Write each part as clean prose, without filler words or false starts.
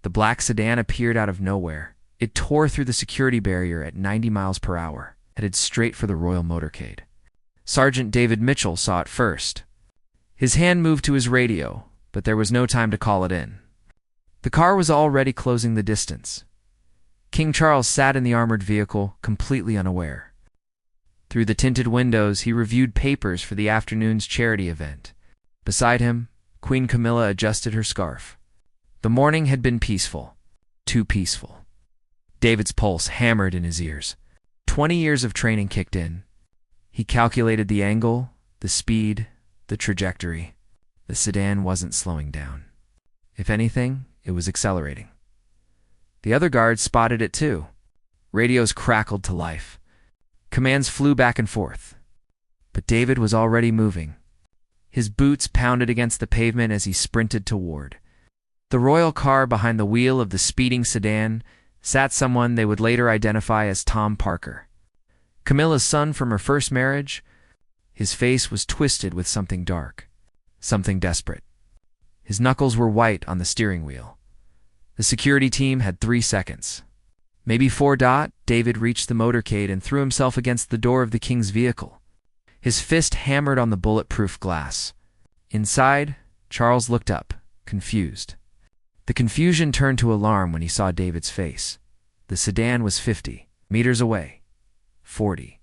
The black sedan appeared out of nowhere. It tore through the security barrier at 90 miles per hour, headed straight for the Royal Motorcade. Sergeant David Mitchell saw it first. His hand moved to his radio, but there was no time to call it in. The car was already closing the distance. King Charles sat in the armored vehicle, completely unaware. Through the tinted windows, he reviewed papers for the afternoon's charity event. Beside him, Queen Camilla adjusted her scarf. The morning had been peaceful. Too peaceful. David's pulse hammered in his ears. 20 years of training kicked in. He calculated the angle, the speed, the trajectory. The sedan wasn't slowing down. If anything, it was accelerating. The other guards spotted it too. Radios crackled to life. Commands flew back and forth. But David was already moving. His boots pounded against the pavement as he sprinted toward. The royal car behind the wheel of the speeding sedan sat someone they would later identify as Tom Parker. Camilla's son from her first marriage. His face was twisted with something dark, something desperate. His knuckles were white on the steering wheel. The security team had 3 seconds. Maybe 4. David reached the motorcade and threw himself against the door of the king's vehicle. His fist hammered on the bulletproof glass. Inside, Charles looked up, confused. The confusion turned to alarm when he saw David's face. The sedan was 50 meters away. 40.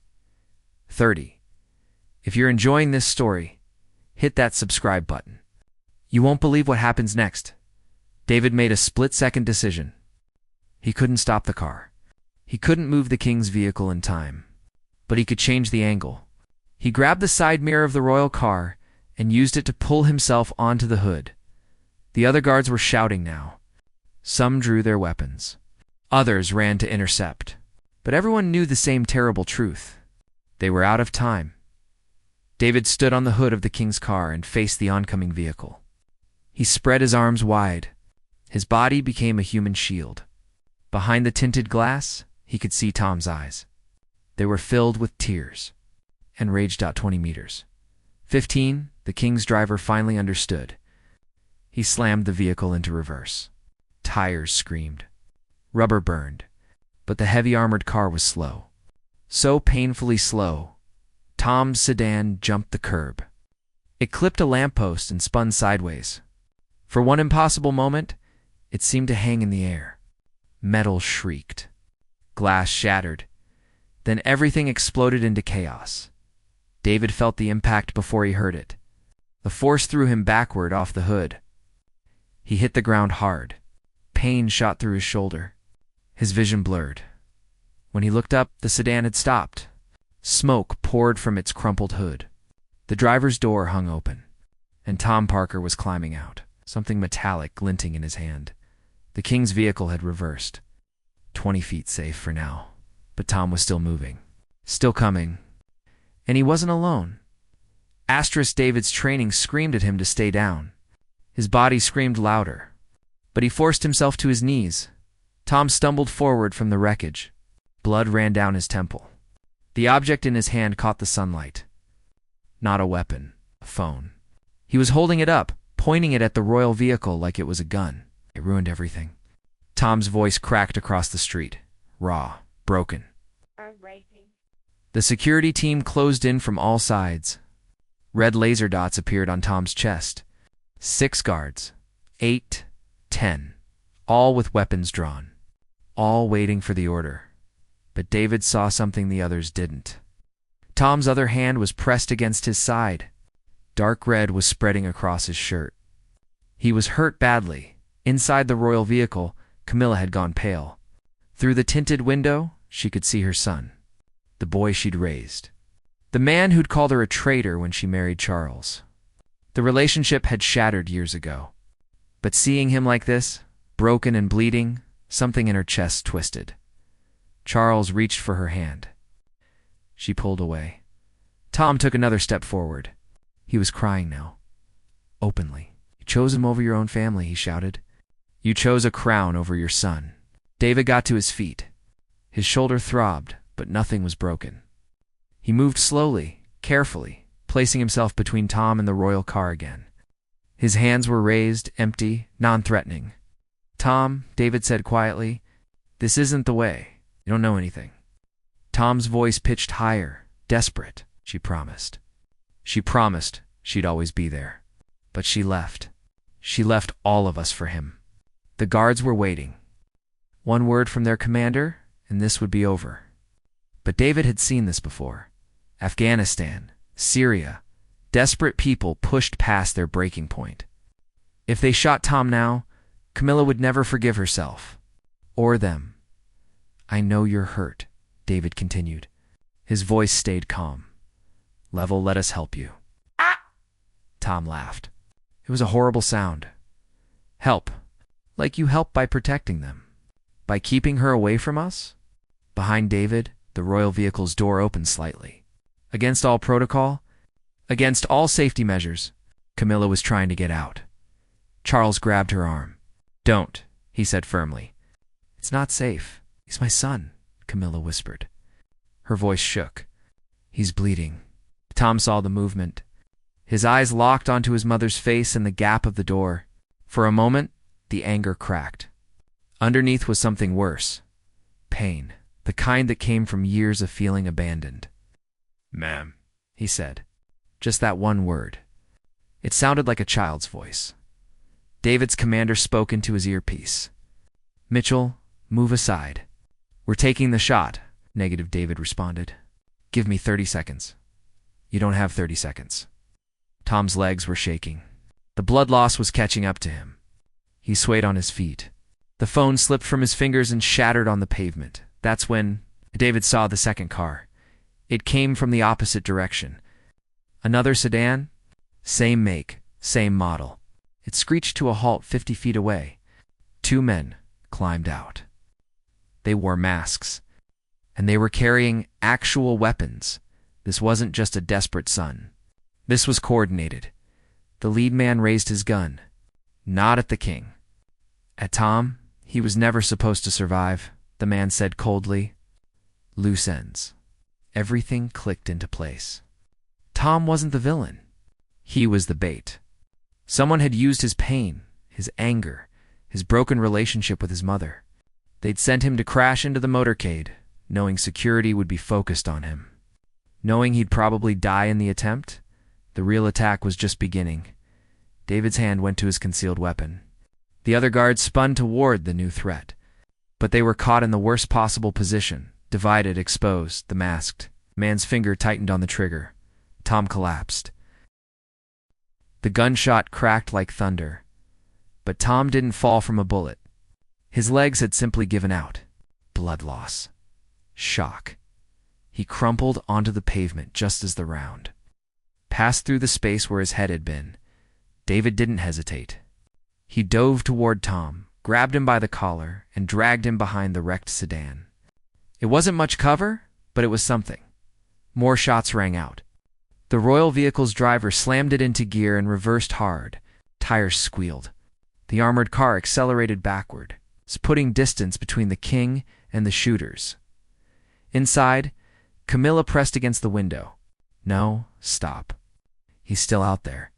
30. If you're enjoying this story, hit that subscribe button. You won't believe what happens next. David made a split-second decision. He couldn't stop the car. He couldn't move the king's vehicle in time. But he could change the angle. He grabbed the side mirror of the royal car and used it to pull himself onto the hood. The other guards were shouting now. Some drew their weapons. Others ran to intercept. But everyone knew the same terrible truth. They were out of time. David stood on the hood of the king's car and faced the oncoming vehicle. He spread his arms wide. His body became a human shield. Behind the tinted glass, he could see Tom's eyes. They were filled with tears and raged out 20 meters. 15, the king's driver finally understood. He slammed the vehicle into reverse. Tires screamed. Rubber burned. But the heavy armored car was slow. So painfully slow, Tom's sedan jumped the curb. It clipped a lamppost and spun sideways. For one impossible moment, it seemed to hang in the air. Metal shrieked. Glass shattered. Then everything exploded into chaos. David felt the impact before he heard it. The force threw him backward off the hood. He hit the ground hard. Pain shot through his shoulder. His vision blurred. When he looked up, the sedan had stopped. Smoke poured from its crumpled hood. The driver's door hung open, and Tom Parker was climbing out, something metallic glinting in his hand. The king's vehicle had reversed. 20 feet safe for now. But Tom was still moving. Still coming. And he wasn't alone. David's training screamed at him to stay down. His body screamed louder. But he forced himself to his knees. Tom stumbled forward from the wreckage. Blood ran down his temple. The object in his hand caught the sunlight. Not a weapon. A phone. He was holding it up, pointing it at the royal vehicle like it was a gun. It ruined everything. Tom's voice cracked across the street. Raw. Broken. The security team closed in from all sides. Red laser dots appeared on Tom's chest. 6 guards. 8, 10. All with weapons drawn. All waiting for the order. But David saw something the others didn't. Tom's other hand was pressed against his side. Dark red was spreading across his shirt. He was hurt badly. Inside the royal vehicle, Camilla had gone pale. Through the tinted window, she could see her son. The boy she'd raised. The man who'd called her a traitor when she married Charles. The relationship had shattered years ago. But seeing him like this, broken and bleeding, something in her chest twisted. Charles reached for her hand. She pulled away. Tom took another step forward. He was crying now. Openly. You chose him over your own family, he shouted. You chose a crown over your son. David got to his feet. His shoulder throbbed, but nothing was broken. He moved slowly, carefully, placing himself between Tom and the royal car again. His hands were raised, empty, non-threatening. Tom, David said quietly, this isn't the way. You don't know anything. Tom's voice pitched higher, desperate. She promised. She promised she'd always be there. But she left. She left all of us for him. The guards were waiting. One word from their commander, and this would be over. But David had seen this before. Afghanistan, Syria, desperate people pushed past their breaking point. If they shot Tom now, Camilla would never forgive herself. Or them. I know you're hurt, David continued. His voice stayed calm. Level, let us help you. Ah! Tom laughed. It was a horrible sound. Help. Like you help by protecting them. By keeping her away from us? Behind David, the royal vehicle's door opened slightly. Against all protocol, against all safety measures, Camilla was trying to get out. Charles grabbed her arm. Don't, he said firmly. It's not safe. He's my son, Camilla whispered. Her voice shook. He's bleeding. Tom saw the movement. His eyes locked onto his mother's face in the gap of the door. For a moment, the anger cracked. Underneath was something worse. Pain, the kind that came from years of feeling abandoned. Ma'am, he said. Just that one word. It sounded like a child's voice. David's commander spoke into his earpiece. Mitchell, move aside. We're taking the shot, negative David responded. Give me 30 seconds. You don't have 30 seconds. Tom's legs were shaking. The blood loss was catching up to him. He swayed on his feet. The phone slipped from his fingers and shattered on the pavement. That's when David saw the second car. It came from the opposite direction. Another sedan? Same make, same model. It screeched to a halt 50 feet away. Two men climbed out. They wore masks, and they were carrying actual weapons. This wasn't just a desperate son. This was coordinated. The lead man raised his gun, not at the king. At Tom, he was never supposed to survive, the man said coldly. Loose ends. Everything clicked into place. Tom wasn't the villain. He was the bait. Someone had used his pain, his anger, his broken relationship with his mother. They'd sent him to crash into the motorcade, knowing security would be focused on him. Knowing he'd probably die in the attempt, the real attack was just beginning. David's hand went to his concealed weapon. The other guards spun toward the new threat. But they were caught in the worst possible position, divided, exposed, the masked. Man's finger tightened on the trigger. Tom collapsed. The gunshot cracked like thunder. But Tom didn't fall from a bullet. His legs had simply given out. Blood loss. Shock. He crumpled onto the pavement just as the round passed through the space where his head had been. David didn't hesitate. He dove toward Tom, grabbed him by the collar, and dragged him behind the wrecked sedan. It wasn't much cover, but it was something. More shots rang out. The royal vehicle's driver slammed it into gear and reversed hard. Tires squealed. The armored car accelerated backward, putting distance between the king and the shooters. Inside, Camilla pressed against the window. No, stop. He's still out there.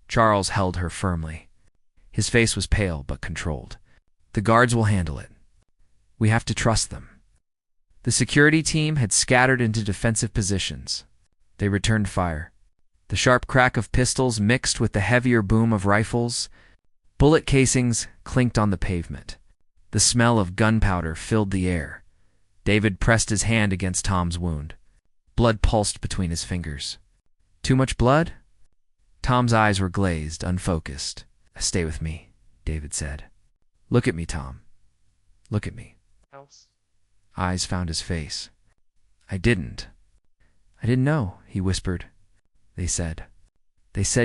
Charles held her firmly. His face was pale but controlled. The guards will handle it. We have to trust them. The security team had scattered into defensive positions. They returned fire. The sharp crack of pistols mixed with the heavier boom of rifles. Bullet casings clinked on the pavement. The smell of gunpowder filled the air. David pressed his hand against Tom's wound. Blood pulsed between his fingers. Too much blood? Tom's eyes were glazed, unfocused. Stay with me, David said. Look at me, Tom. Look at me. Eyes found his face. I didn't know, he whispered. They said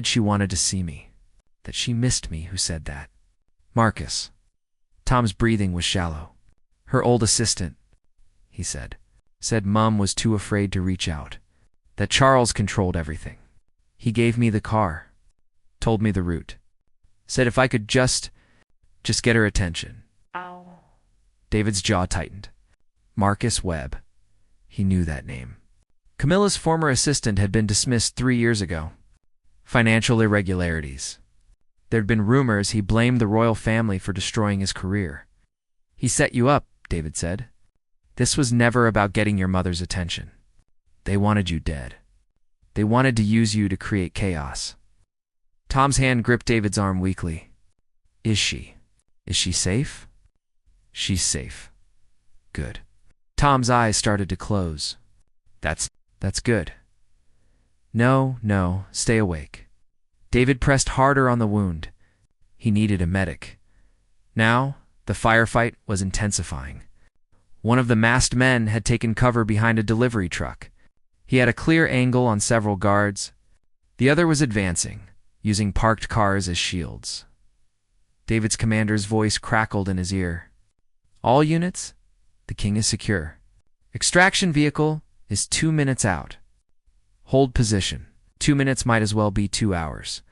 she wanted to see me. That she missed me. Who said that? Marcus. Tom's breathing was shallow. Her old assistant, he said. Said Mum was too afraid to reach out. That Charles controlled everything. He gave me the car. Told me the route. Said if I could just get her attention. Ow. David's jaw tightened. Marcus Webb. He knew that name. Camilla's former assistant had been dismissed 3 years ago. Financial irregularities. There'd been rumors he blamed the royal family for destroying his career. "He set you up," David said. "This was never about getting your mother's attention. They wanted you dead. They wanted to use you to create chaos." Tom's hand gripped David's arm weakly. Is she safe?" "She's safe." "Good." Tom's eyes started to close. That's good." No, stay awake." David pressed harder on the wound. He needed a medic. Now, the firefight was intensifying. One of the masked men had taken cover behind a delivery truck. He had a clear angle on several guards. The other was advancing, using parked cars as shields. David's commander's voice crackled in his ear. "All units, the king is secure. Extraction vehicle is 2 minutes out. Hold position. 2 minutes might as well be 2 hours."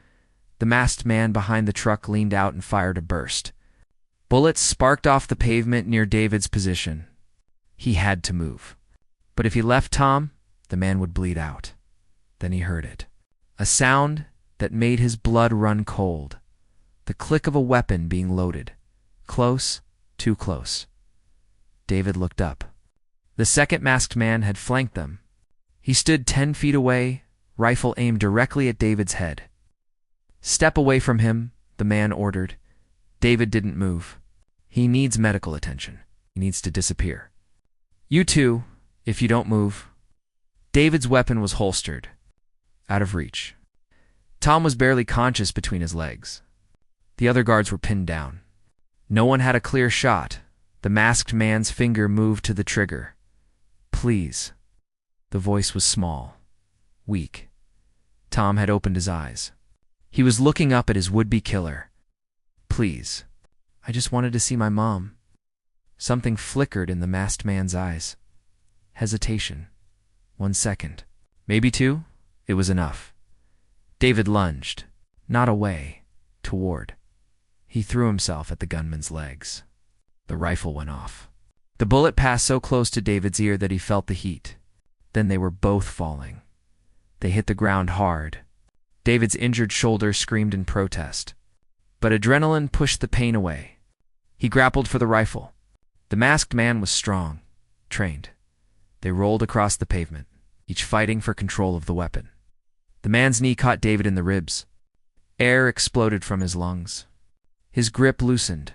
The masked man behind the truck leaned out and fired a burst. Bullets sparked off the pavement near David's position. He had to move. But if he left Tom, the man would bleed out. Then he heard it. A sound that made his blood run cold. The click of a weapon being loaded. Close, too close. David looked up. The second masked man had flanked them. He stood 10 feet away, rifle aimed directly at David's head. "Step away from him," the man ordered. David didn't move. "He needs medical attention. He needs to disappear." "You too, if you don't move." David's weapon was holstered, out of reach. Tom was barely conscious between his legs. The other guards were pinned down. No one had a clear shot. The masked man's finger moved to the trigger. "Please." The voice was small, weak. Tom had opened his eyes. He was looking up at his would-be killer. "Please. I just wanted to see my mom." Something flickered in the masked man's eyes. Hesitation. 1 second. Maybe 2. It was enough. David lunged. Not away. Toward. He threw himself at the gunman's legs. The rifle went off. The bullet passed so close to David's ear that he felt the heat. Then they were both falling. They hit the ground hard. David's injured shoulder screamed in protest. But adrenaline pushed the pain away. He grappled for the rifle. The masked man was strong, trained. They rolled across the pavement, each fighting for control of the weapon. The man's knee caught David in the ribs. Air exploded from his lungs. His grip loosened.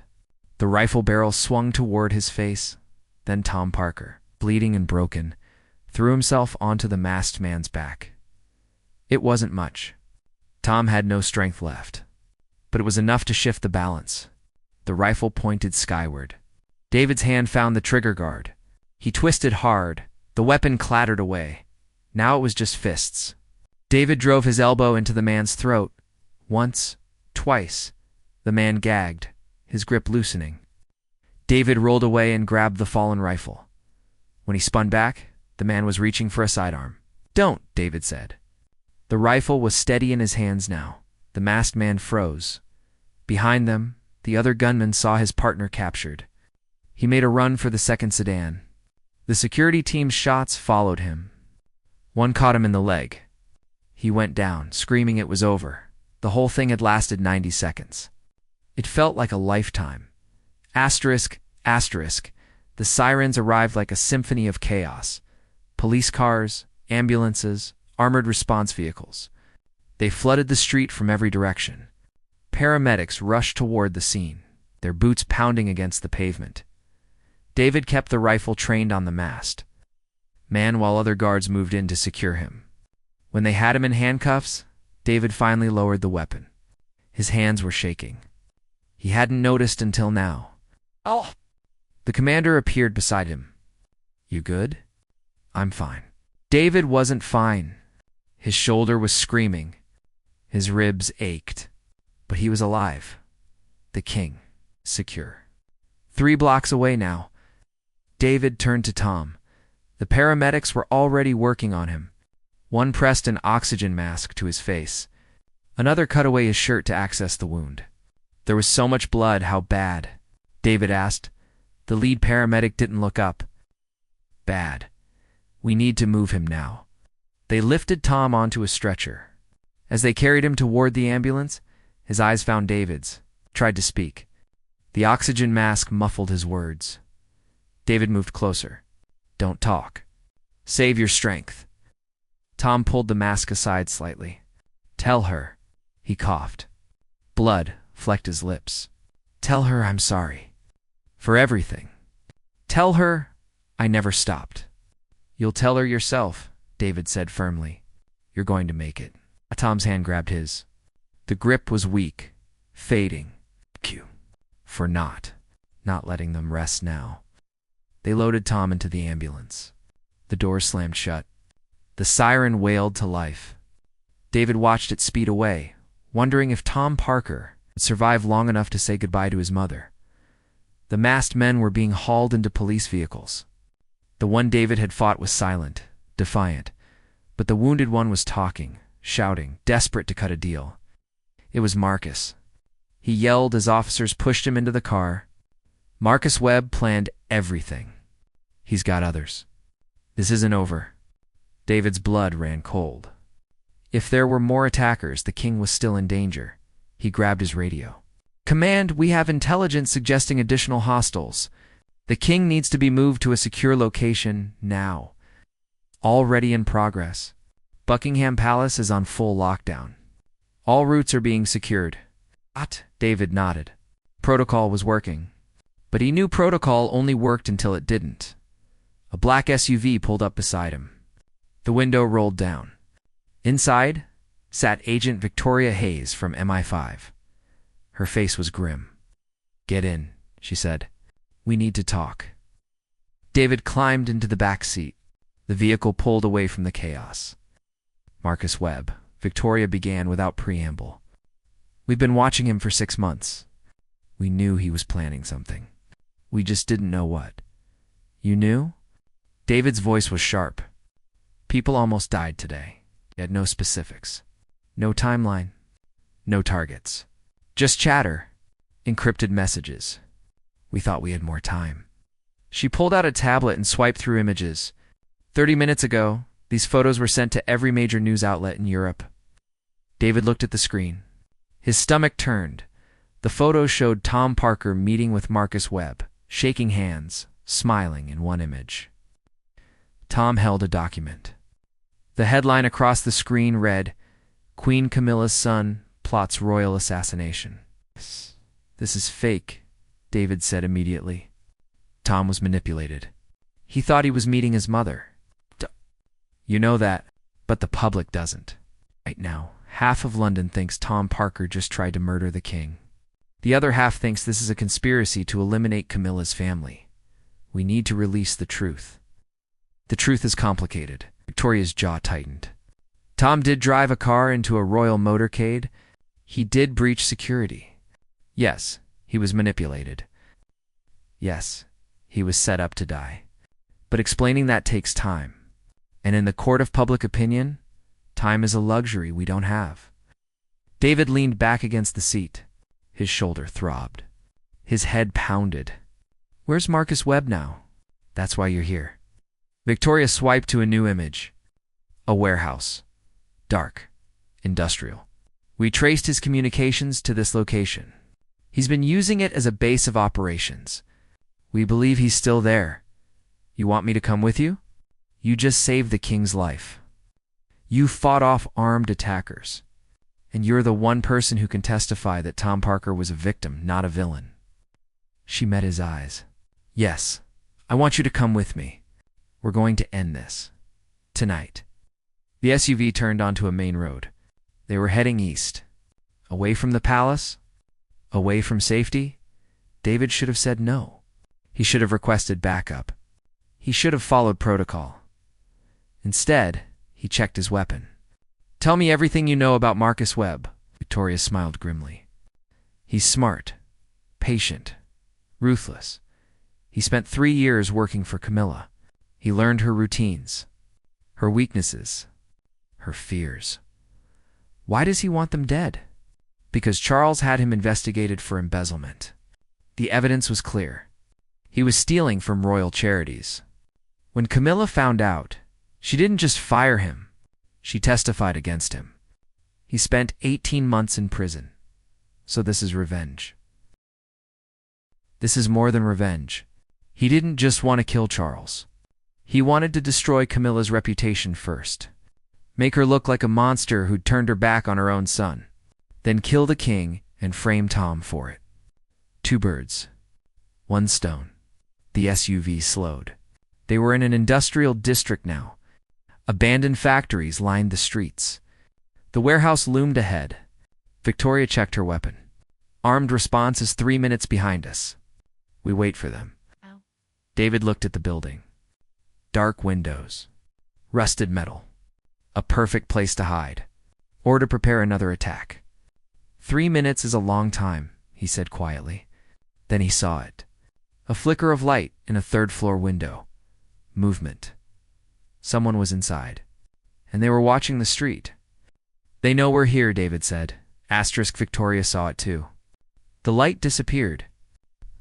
The rifle barrel swung toward his face. Then Tom Parker, bleeding and broken, threw himself onto the masked man's back. It wasn't much. Tom had no strength left. But it was enough to shift the balance. The rifle pointed skyward. David's hand found the trigger guard. He twisted hard. The weapon clattered away. Now it was just fists. David drove his elbow into the man's throat. Once, twice. The man gagged, his grip loosening. David rolled away and grabbed the fallen rifle. When he spun back, the man was reaching for a sidearm. "Don't," David said. The rifle was steady in his hands now. The masked man froze. Behind them, the other gunman saw his partner captured. He made a run for the second sedan. The security team's shots followed him. One caught him in the leg. He went down, screaming it was over. The whole thing had lasted 90 seconds. It felt like a lifetime. Asterisk, asterisk. The sirens arrived like a symphony of chaos. Police cars, ambulances, armored response vehicles. They flooded the street from every direction. Paramedics rushed toward the scene, their boots pounding against the pavement. David kept the rifle trained on the mast, while other guards moved in to secure him. When they had him in handcuffs, David finally lowered the weapon. His hands were shaking. He hadn't noticed until now. "Oh!" The commander appeared beside him. "You good?" "I'm fine." David wasn't fine. His shoulder was screaming. His ribs ached. But he was alive. The king, secure. 3 blocks away now. David turned to Tom. The paramedics were already working on him. One pressed an oxygen mask to his face. Another cut away his shirt to access the wound. There was so much blood, how bad? David asked. The lead paramedic didn't look up. "Bad. We need to move him now." They lifted Tom onto a stretcher. As they carried him toward the ambulance, His eyes found David's. Tried to speak. The oxygen mask muffled his words. David moved closer. Don't talk. Save your strength. Tom pulled the mask aside slightly. Tell her. He coughed. Blood flecked his lips. Tell her I'm sorry. For everything. Tell her I never stopped. You'll tell her yourself, David said firmly. You're going to make it. Tom's hand grabbed his. The grip was weak, fading. Q. For not letting them rest now. They loaded Tom into the ambulance. The doors slammed shut. The siren wailed to life. David watched it speed away, wondering if Tom Parker would survive long enough to say goodbye to his mother. The masked men were being hauled into police vehicles. The one David had fought was silent, defiant, but the wounded one was talking, shouting, desperate to cut a deal. It was Marcus. He yelled as officers pushed him into the car. Marcus Webb planned everything. He's got others. This isn't over. David's blood ran cold. If there were more attackers, the king was still in danger. He grabbed his radio. Command, we have intelligence suggesting additional hostiles. The king needs to be moved to a secure location now. Already in progress. Buckingham Palace is on full lockdown. All routes are being secured. David nodded. Protocol was working. But he knew protocol only worked until it didn't. A black SUV pulled up beside him. The window rolled down. Inside sat Agent Victoria Hayes from MI5. Her face was grim. Get in, she said. We need to talk. David climbed into the back seat. The vehicle pulled away from the chaos. Marcus Webb, Victoria began without preamble. We've been watching him for 6 months. We knew he was planning something. We just didn't know what. You knew? David's voice was sharp. People almost died today. He had no specifics. No timeline. No targets. Just chatter. Encrypted messages. We thought we had more time. She pulled out a tablet and swiped through images. 30 minutes ago, these photos were sent to every major news outlet in Europe. David looked at the screen. His stomach turned. The photos showed Tom Parker meeting with Marcus Webb, shaking hands, smiling in one image. Tom held a document. The headline across the screen read, Queen Camilla's son plots royal assassination. This is fake, David said immediately. Tom was manipulated. He thought he was meeting his mother. You know that, but the public doesn't. Right now, half of London thinks Tom Parker just tried to murder the king. The other half thinks this is a conspiracy to eliminate Camilla's family. We need to release the truth. The truth is complicated. Victoria's jaw tightened. Tom did drive a car into a royal motorcade. He did breach security. Yes, he was manipulated. Yes, he was set up to die. But explaining that takes time. And in the court of public opinion, time is a luxury we don't have. David leaned back against the seat. His shoulder throbbed. His head pounded. Where's Marcus Webb now? That's why you're here. Victoria swiped to a new image. A warehouse. Dark. Industrial. We traced his communications to this location. He's been using it as a base of operations. We believe he's still there. You want me to come with you? You just saved the king's life. You fought off armed attackers. And you're the one person who can testify that Tom Parker was a victim, not a villain. She met his eyes. Yes, I want you to come with me. We're going to end this. Tonight. The SUV turned onto a main road. They were heading east. Away from the palace? Away from safety? David should have said no. He should have requested backup. He should have followed protocol. Instead, he checked his weapon. Tell me everything you know about Marcus Webb. Victoria smiled grimly. He's smart, patient, ruthless. He spent 3 years working for Camilla. He learned her routines, her weaknesses, her fears. Why does he want them dead? Because Charles had him investigated for embezzlement. The evidence was clear. He was stealing from royal charities. When Camilla found out, she didn't just fire him. She testified against him. He spent 18 months in prison. So this is revenge. This is more than revenge. He didn't just want to kill Charles. He wanted to destroy Camilla's reputation first. Make her look like a monster who'd turned her back on her own son. Then kill the king and frame Tom for it. 2 birds, 1 stone. The SUV slowed. They were in an industrial district now. Abandoned factories lined the streets. The warehouse loomed ahead. Victoria checked her weapon. Armed response is 3 minutes behind us. We wait for them. Ow. David looked at the building. Dark windows. Rusted metal. A perfect place to hide. Or to prepare another attack. 3 minutes is a long time, he said quietly. Then he saw it. A flicker of light in a 3rd-floor window. Movement. Someone was inside. And they were watching the street. They know we're here, David said. Victoria saw it too. The light disappeared.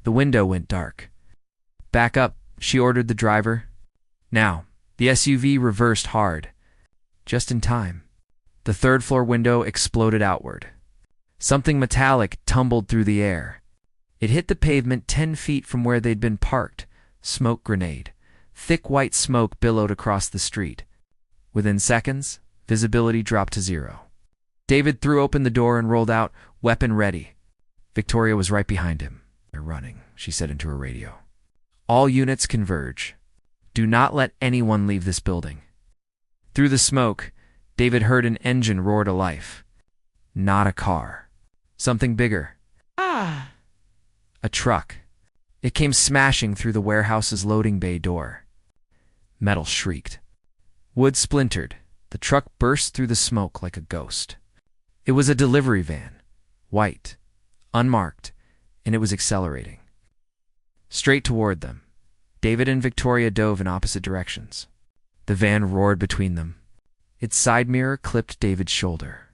The window went dark. Back up, she ordered the driver. Now, the SUV reversed hard. Just in time. The 3rd-floor window exploded outward. Something metallic tumbled through the air. It hit the pavement 10 feet from where they'd been parked. Smoke grenade. Thick white smoke billowed across the street. Within seconds, visibility dropped to 0. David threw open the door and rolled out, weapon ready. Victoria was right behind him. They're running, she said into her radio. All units converge. Do not let anyone leave this building. Through the smoke, David heard an engine roar to life. Not a car. Something bigger. Ah! A truck. It came smashing through the warehouse's loading bay door. Metal shrieked. Wood splintered. The truck burst through the smoke like a ghost. It was a delivery van. White. Unmarked. And it was accelerating. Straight toward them. David and Victoria dove in opposite directions. The van roared between them. Its side mirror clipped David's shoulder.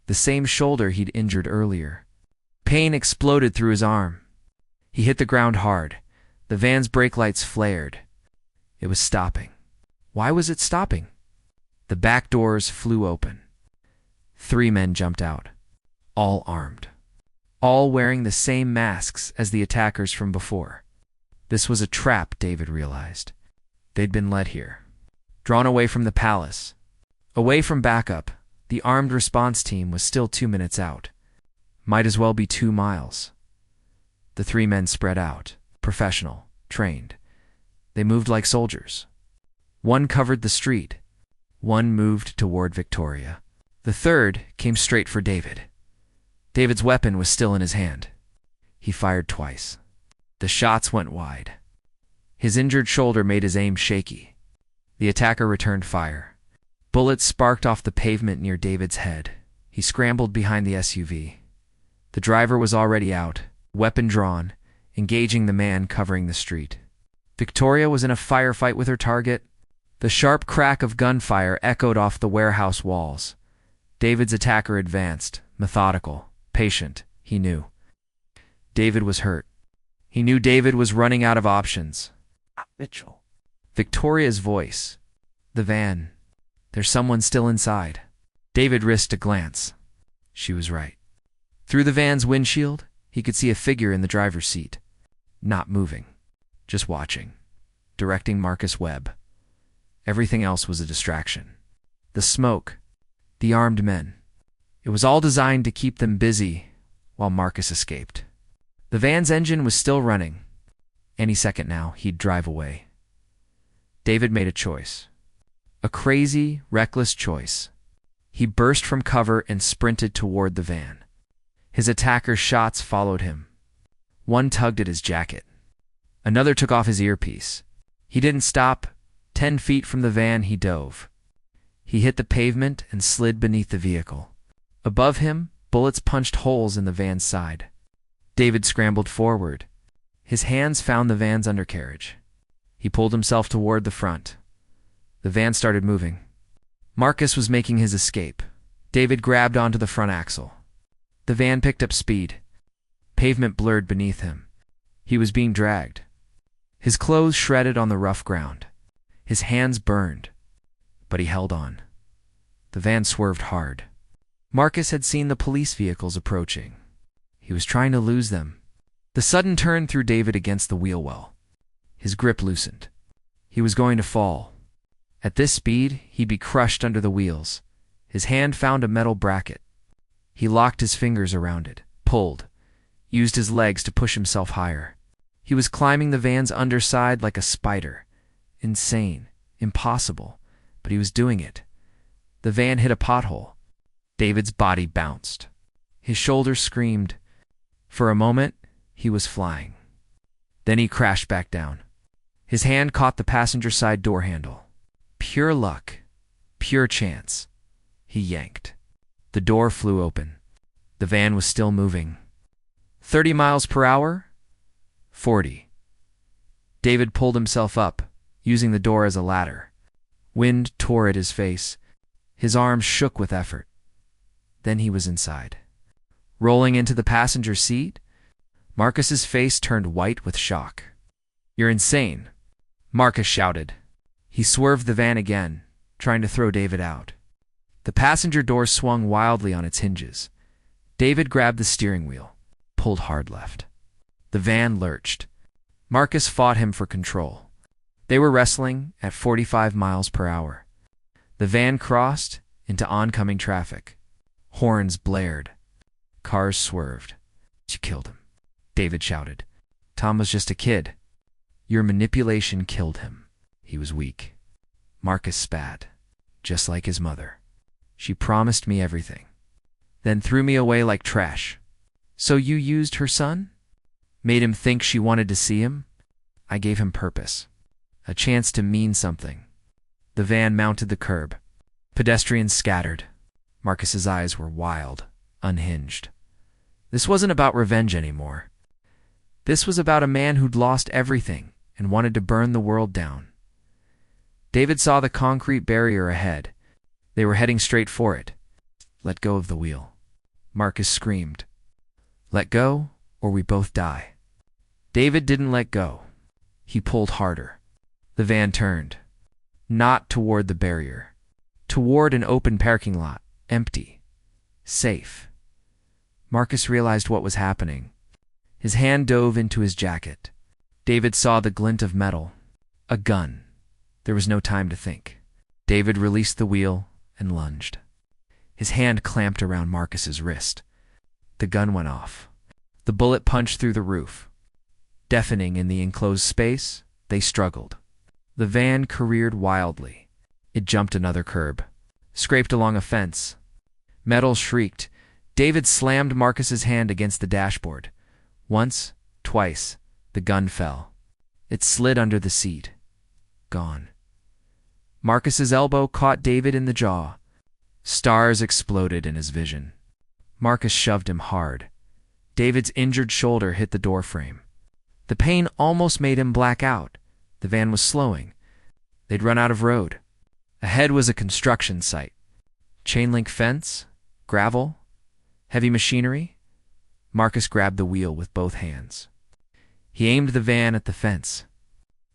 The same shoulder he'd injured earlier. Pain exploded through his arm. He hit the ground hard. The van's brake lights flared. It was stopping. Why was it stopping? The back doors flew open. 3 men jumped out. All armed. All wearing the same masks as the attackers from before. This was a trap, David realized. They'd been led here. Drawn away from the palace. Away from backup, the armed response team was still 2 minutes out. Might as well be 2 miles. The 3 men spread out, professional, trained. They moved like soldiers. One covered the street. One moved toward Victoria. The 3rd came straight for David. David's weapon was still in his hand. He fired twice. The shots went wide. His injured shoulder made his aim shaky. The attacker returned fire. Bullets sparked off the pavement near David's head. He scrambled behind the SUV. The driver was already out, weapon drawn, engaging the man covering the street. Victoria was in a firefight with her target. The sharp crack of gunfire echoed off the warehouse walls. David's attacker advanced, methodical, patient, he knew. David was hurt. He knew David was running out of options. Mitchell. Victoria's voice. The van. There's someone still inside. David risked a glance. She was right. Through the van's windshield, he could see a figure in the driver's seat. Not moving. Just watching. Directing Marcus Webb. Everything else was a distraction. The smoke. The armed men. It was all designed to keep them busy while Marcus escaped. The van's engine was still running. Any second now, he'd drive away. David made a choice. A crazy, reckless choice. He burst from cover and sprinted toward the van. His attacker's shots followed him. One tugged at his jacket. Another took off his earpiece. He didn't stop. 10 feet from the van, he dove. He hit the pavement and slid beneath the vehicle. Above him, bullets punched holes in the van's side. David scrambled forward. His hands found the van's undercarriage. He pulled himself toward the front. The van started moving. Marcus was making his escape. David grabbed onto the front axle. The van picked up speed. Pavement blurred beneath him. He was being dragged. His clothes shredded on the rough ground. His hands burned. But he held on. The van swerved hard. Marcus had seen the police vehicles approaching. He was trying to lose them. The sudden turn threw David against the wheel well. His grip loosened. He was going to fall. At this speed, he'd be crushed under the wheels. His hand found a metal bracket. He locked his fingers around it, pulled, used his legs to push himself higher. He was climbing the van's underside like a spider. Insane, impossible, but he was doing it. The van hit a pothole. David's body bounced. His shoulders screamed. For a moment, he was flying. Then he crashed back down. His hand caught the passenger side door handle. Pure luck, pure chance. He yanked. The door flew open. The van was still moving. 30 miles per hour? 40. David pulled himself up, using the door as a ladder. Wind tore at his face. His arms shook with effort. Then he was inside. Rolling into the passenger seat, Marcus's face turned white with shock. "You're insane," Marcus shouted. He swerved the van again, trying to throw David out. The passenger door swung wildly on its hinges. David grabbed the steering wheel, pulled hard left. The van lurched. Marcus fought him for control. They were wrestling at 45 miles per hour. The van crossed into oncoming traffic. Horns blared. Cars swerved. "You killed him," David shouted. "Tom was just a kid. Your manipulation killed him. He was weak." Marcus spat, just like his mother. "She promised me everything, then threw me away like trash." "So you used her son? Made him think she wanted to see him?" "I gave him purpose. A chance to mean something." The van mounted the curb. Pedestrians scattered. Marcus's eyes were wild, unhinged. This wasn't about revenge anymore. This was about a man who'd lost everything and wanted to burn the world down. David saw the concrete barrier ahead. They were heading straight for it. "Let go of the wheel," Marcus screamed. "Let go, or we both die." David didn't let go. He pulled harder. The van turned. Not toward the barrier. Toward an open parking lot, empty. Safe. Marcus realized what was happening. His hand dove into his jacket. David saw the glint of metal. A gun. There was no time to think. David released the wheel and lunged. His hand clamped around Marcus's wrist. The gun went off. The bullet punched through the roof. Deafening in the enclosed space, they struggled. The van careered wildly. It jumped another curb, scraped along a fence. Metal shrieked. David slammed Marcus's hand against the dashboard. Once, twice, the gun fell. It slid under the seat. Gone. Marcus's elbow caught David in the jaw. Stars exploded in his vision. Marcus shoved him hard. David's injured shoulder hit the doorframe. The pain almost made him black out. The van was slowing. They'd run out of road. Ahead was a construction site. Chain-link fence, gravel, heavy machinery. Marcus grabbed the wheel with both hands. He aimed the van at the fence.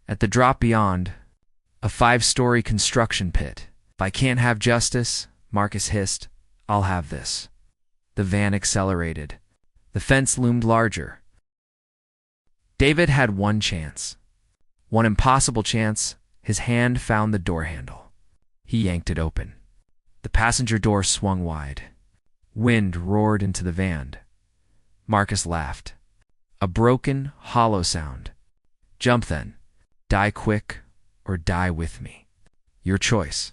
At the drop beyond, a 5-story construction pit. "If I can't have justice," Marcus hissed, "I'll have this." The van accelerated. The fence loomed larger. David had one chance. One impossible chance. His hand found the door handle. He yanked it open. The passenger door swung wide. Wind roared into the van. Marcus laughed. A broken, hollow sound. "Jump then. Die quick or die with me. Your choice."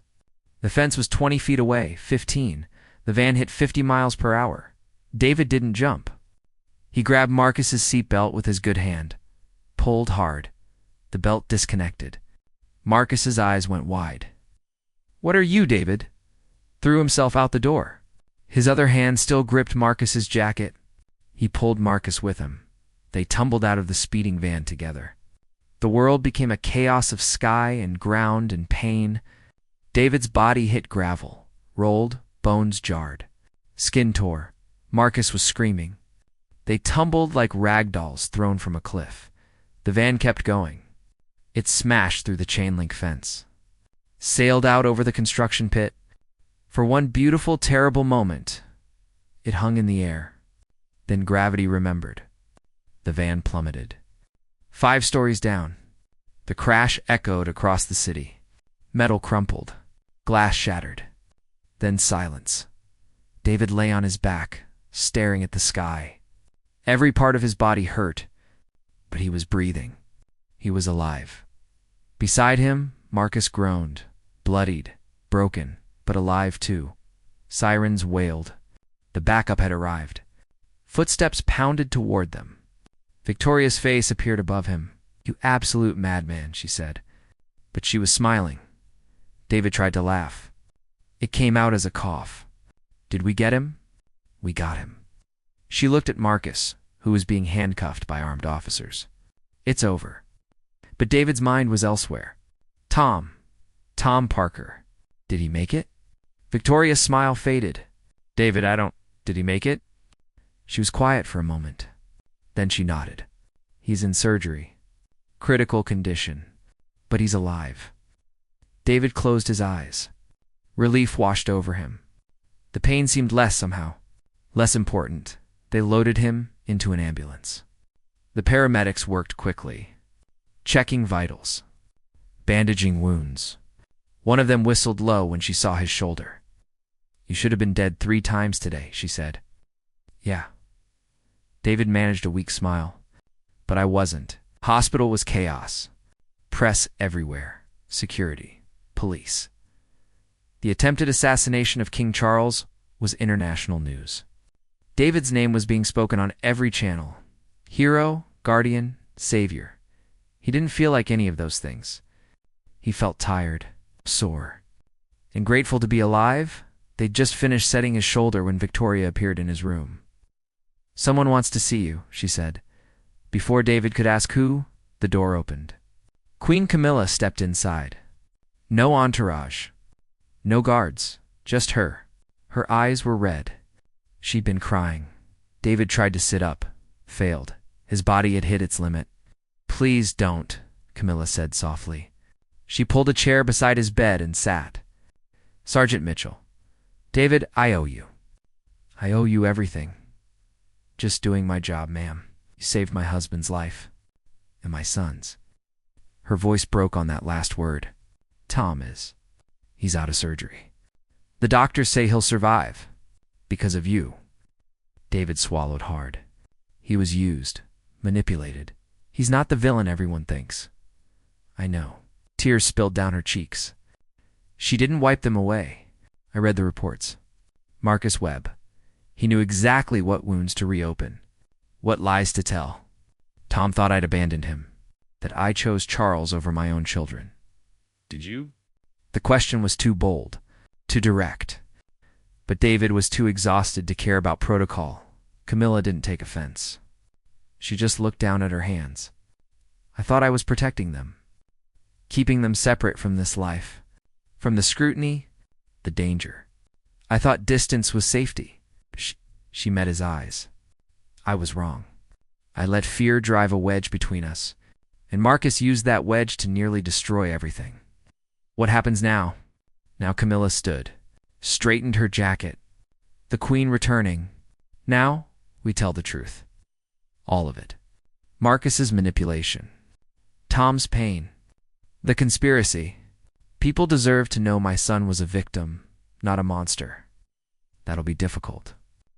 The fence was 20 feet away, 15. The van hit 50 miles per hour. David didn't jump. He grabbed Marcus's seatbelt with his good hand. Pulled hard. The belt disconnected. Marcus's eyes went wide. "What are you, David?" Threw himself out the door. His other hand still gripped Marcus's jacket. He pulled Marcus with him. They tumbled out of the speeding van together. The world became a chaos of sky and ground and pain. David's body hit gravel, rolled, bones jarred. Skin tore. Marcus was screaming. They tumbled like rag dolls thrown from a cliff. The van kept going. It smashed through the chain-link fence. Sailed out over the construction pit. For one beautiful, terrible moment, it hung in the air. Then gravity remembered. The van plummeted. 5 stories down. The crash echoed across the city. Metal crumpled. Glass shattered. Then silence. David lay on his back, staring at the sky. Every part of his body hurt, but he was breathing. He was alive. Beside him, Marcus groaned, bloodied, broken, but alive too. Sirens wailed. The backup had arrived. Footsteps pounded toward them. Victoria's face appeared above him. "You absolute madman," she said. But she was smiling. David tried to laugh. It came out as a cough. "Did we get him?" "We got him." She looked at Marcus, who was being handcuffed by armed officers. "It's over." But David's mind was elsewhere. Tom Parker. Did he make it? Victoria's smile faded. "David, did he make it?" She was quiet for a moment. Then she nodded. "He's in surgery. Critical condition. But he's alive." David closed his eyes. Relief washed over him. The pain seemed less somehow. Less important. They loaded him into an ambulance. The paramedics worked quickly, checking vitals, bandaging wounds. One of them whistled low when she saw his shoulder. "You should have been dead 3 times today," she said. "Yeah." David managed a weak smile. "But I wasn't." Hospital was chaos. Press everywhere. Security. Police. The attempted assassination of King Charles was international news. David's name was being spoken on every channel. Hero, guardian, savior. He didn't feel like any of those things. He felt tired, sore, and grateful to be alive. They'd just finished setting his shoulder when Victoria appeared in his room. "Someone wants to see you," she said. Before David could ask who, the door opened. Queen Camilla stepped inside. No entourage. No guards. Just her. Her eyes were red. She'd been crying. David tried to sit up. Failed. His body had hit its limit. "Please don't," Camilla said softly. She pulled a chair beside his bed and sat. "Sergeant Mitchell. David, I owe you. I owe you everything. Just doing my job, ma'am. You saved my husband's life. And my son's." Her voice broke on that last word. "Tom is. He's out of surgery. The doctors say he'll survive. Because of you." David swallowed hard. He was used. Manipulated. He's not the villain everyone thinks. "I know." Tears spilled down her cheeks. She didn't wipe them away. I read the reports. Marcus Webb. He knew exactly what wounds to reopen. What lies to tell. Tom thought I'd abandoned him. That I chose Charles over my own children. "Did you?" The question was too bold. Too direct. But David was too exhausted to care about protocol. Camilla didn't take offense. She just looked down at her hands. "I thought I was protecting them. Keeping them separate from this life. From the scrutiny, the danger. I thought distance was safety." She met his eyes. "I was wrong. I let fear drive a wedge between us, and Marcus used that wedge to nearly destroy everything." "What happens now?" Now Camilla stood, straightened her jacket. The Queen returning. "Now, we tell the truth. All of it. Marcus's manipulation. Tom's pain. The conspiracy. People deserve to know my son was a victim, not a monster. That'll be difficult.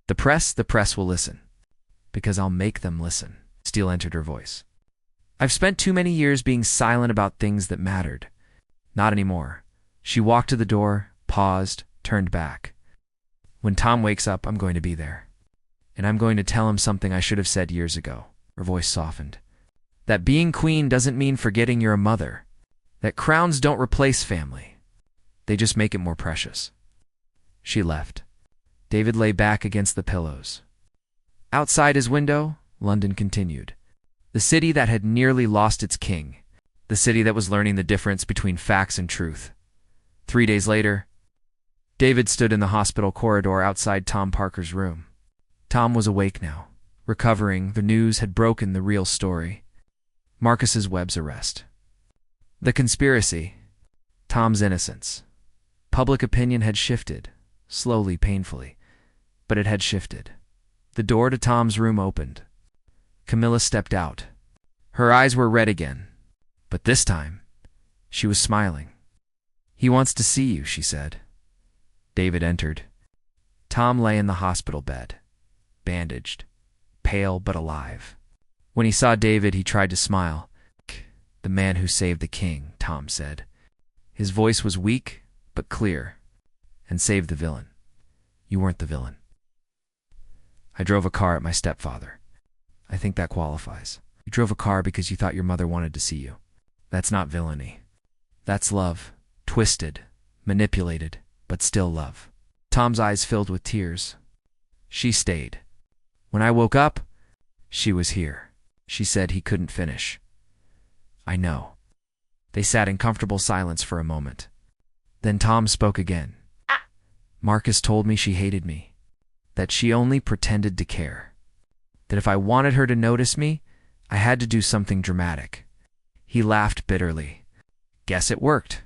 The press will listen. Because I'll make them listen." Steele entered her voice. "I've spent too many years being silent about things that mattered. Not anymore." She walked to the door, paused, turned back. "When Tom wakes up, I'm going to be there. And I'm going to tell him something I should have said years ago." Her voice softened. "That being queen doesn't mean forgetting you're a mother. That crowns don't replace family. They just make it more precious." She left. David lay back against the pillows. Outside his window, London continued. The city that had nearly lost its king. The city that was learning the difference between facts and truth. 3 days later, David stood in the hospital corridor outside Tom Parker's room. Tom was awake now, recovering. The news had broken the real story. Marcus's Webb's arrest. The conspiracy. Tom's innocence. Public opinion had shifted, slowly, painfully, but it had shifted. The door to Tom's room opened. Camilla stepped out. Her eyes were red again, but this time, she was smiling. "He wants to see you," she said. David entered. Tom lay in the hospital bed, bandaged, pale but alive. When he saw David, he tried to smile. "The man who saved the king," Tom said. His voice was weak but clear. "And saved the villain. You weren't the villain." "I drove a car at my stepfather. I think that qualifies. You drove a car because you thought your mother wanted to see you. That's not villainy. That's love. Twisted, manipulated, but still love." Tom's eyes filled with tears. She stayed. "When I woke up, she was here." She said he couldn't finish. "I know." They sat in comfortable silence for a moment. Then Tom spoke again. "Marcus told me she hated me, that she only pretended to care, that if I wanted her to notice me, I had to do something dramatic." He laughed bitterly. "Guess it worked.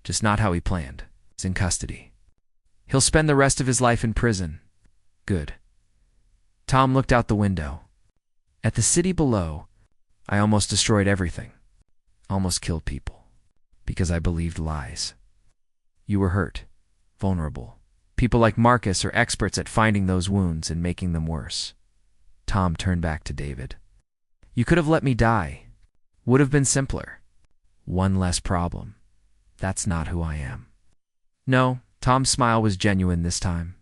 Just not how he planned. He's in custody. He'll spend the rest of his life in prison. Good." Tom looked out the window. At the city below, I almost destroyed everything. Almost killed people. Because I believed lies. You were hurt. Vulnerable. People like Marcus are experts at finding those wounds and making them worse. Tom turned back to David. "You could have let me die. Would have been simpler. One less problem. That's not who I am." "No." Tom's smile was genuine this time.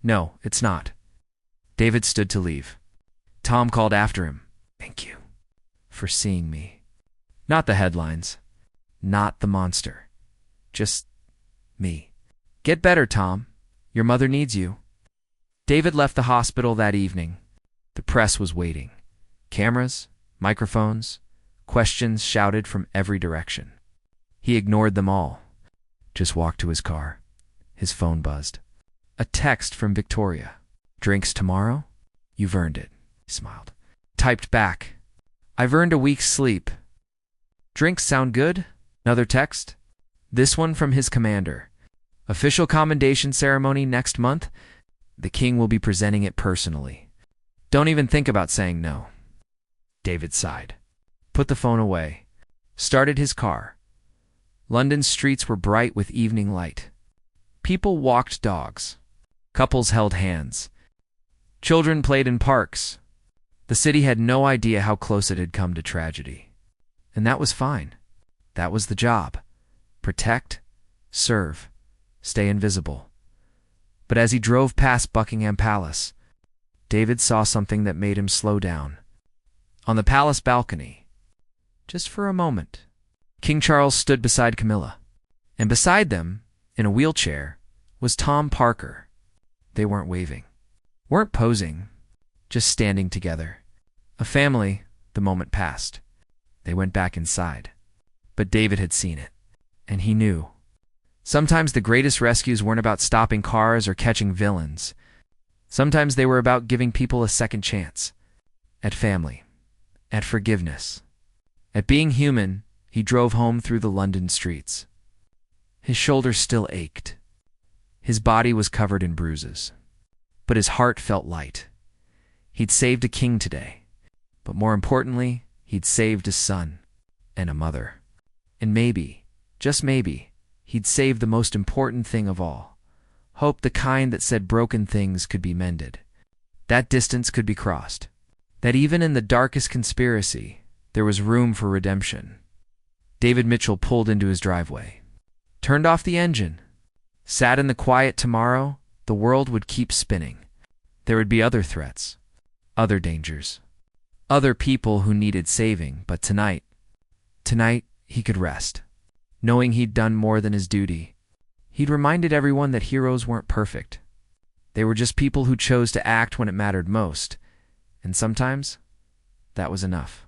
"No, it's not." David stood to leave. Tom called after him. "Thank you for seeing me. Not the headlines. Not the monster. Just me. Get better, Tom. Your mother needs you." David left the hospital that evening. The press was waiting. Cameras, microphones, questions shouted from every direction. He ignored them all. Just walked to his car. His phone buzzed. A text from Victoria. "Drinks tomorrow? You've earned it." He smiled. Typed back. "I've earned a week's sleep. Drinks sound good?" Another text. This one from his commander. "Official commendation ceremony next month. The king will be presenting it personally. Don't even think about saying no." David sighed. Put the phone away. Started his car. London's streets were bright with evening light. People walked dogs. Couples held hands. Children played in parks. The city had no idea how close it had come to tragedy. And that was fine. That was the job. Protect, serve, stay invisible. But as he drove past Buckingham Palace, David saw something that made him slow down. On the palace balcony, just for a moment, King Charles stood beside Camilla. And beside them, in a wheelchair, was Tom Parker. They weren't waving, weren't posing, just standing together. A family. The moment passed. They went back inside. But David had seen it, and he knew. Sometimes the greatest rescues weren't about stopping cars or catching villains. Sometimes they were about giving people a second chance. At family. At forgiveness. At being human, he drove home through the London streets. His shoulders still ached. His body was covered in bruises. But his heart felt light. He'd saved a king today. But more importantly, he'd saved a son and a mother. And maybe, just maybe, he'd saved the most important thing of all. Hope, the kind that said broken things could be mended. That distance could be crossed. That even in the darkest conspiracy, there was room for redemption. David Mitchell pulled into his driveway. Turned off the engine. Sat in the quiet. Tomorrow, the world would keep spinning. There would be other threats. Other dangers. Other people who needed saving. But tonight, he could rest. Knowing he'd done more than his duty. He'd reminded everyone that heroes weren't perfect. They were just people who chose to act when it mattered most. And sometimes, that was enough.